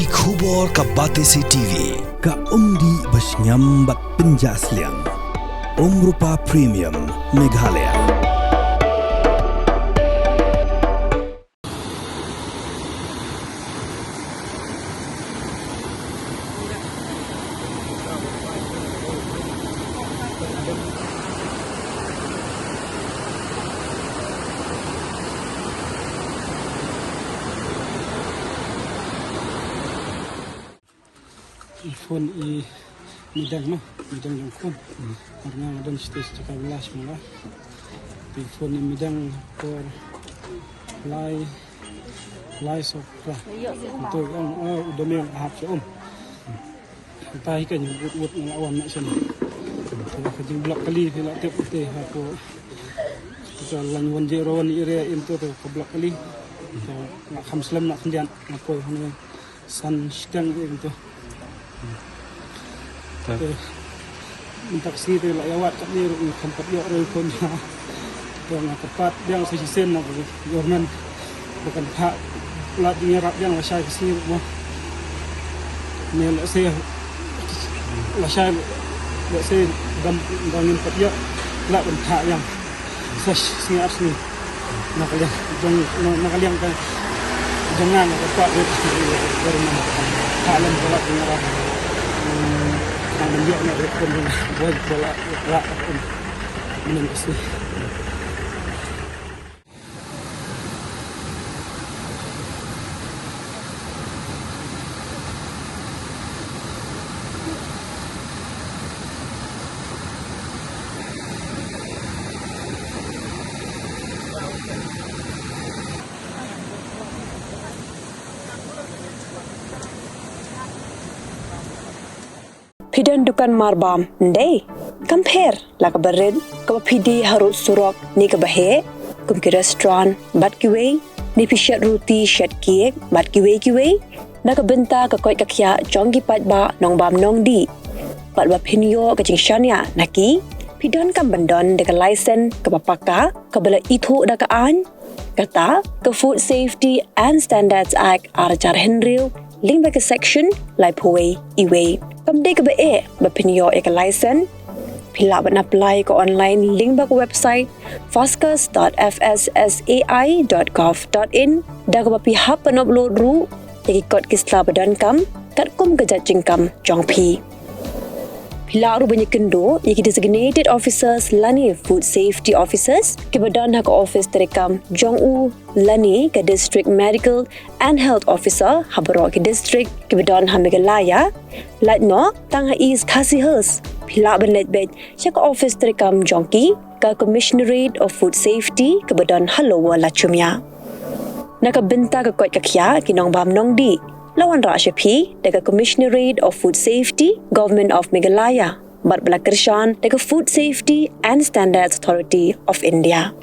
Ki khubor ka Batesi TV. Ka umdi basnyambat penjaslian. Rupa Premium Meghalaya. Phone midang yang Khun karena ada stage 13 malah phone midang for lai sopra untuk udah memang ahap si tahi kan buat melawan nak sini kerja blok kali bila tiap putih aku kita lanjuan jeroan area itu tu ke blok kali nak kamslam nak kendian apa yang san sedang itu minta sih tu lah awak kat ni tempat dia orang punya dengan tempat yang sesen nak government bukan hak plat nyerap yang lah saya kesini mah ni lah saya gangin tempat dia lah bentak yang saya sini nak kalian kan jangan tempat dia dari mana halam plat nyerap dia nak rekod buat bola rak minum sih. Pidan dukan marbam ndai compare la ka bered ka pidi harut surok ni ka bahe kum ki restaurant bat ki wei ni pishat roti shat cake bat ki wei na ka benta ka koi ka khya chong ki pat ba nong bam nong di pat ba phinyo ka jingshan ya naki pidan kam bandon de ka license ka papaka ka bala Ïathuh da ka an kata ka Food Safety and Standards Act arjar henril link ba ka section lai phoi iwei Kamde ke be bapinyo ek license pila ban apply ko online link ba ko website foscus.fssai.gov.in da ko pihak pan upload ru tegi kod kisla badan kam kat kum ke jajing kam jong pi pila ru banyak kendo iki designated officers lani food safety officers ke badan hak office terekam jong u lani ke district medical and health officer habro ke district ke badan Meghalaya Like no, tanga is kasihers. Pila benlet bed, siya ka office terekam jongki, ka Commissionerate of Food Safety, ke badan halawa lachumya. Nakabenta ka kot kakya, kinong bam nong di. Lawan ra siya pi, daga Commissionerate of Food Safety, Government of Meghalaya. Bat bala kershan, daga Food Safety and Standards Authority of India.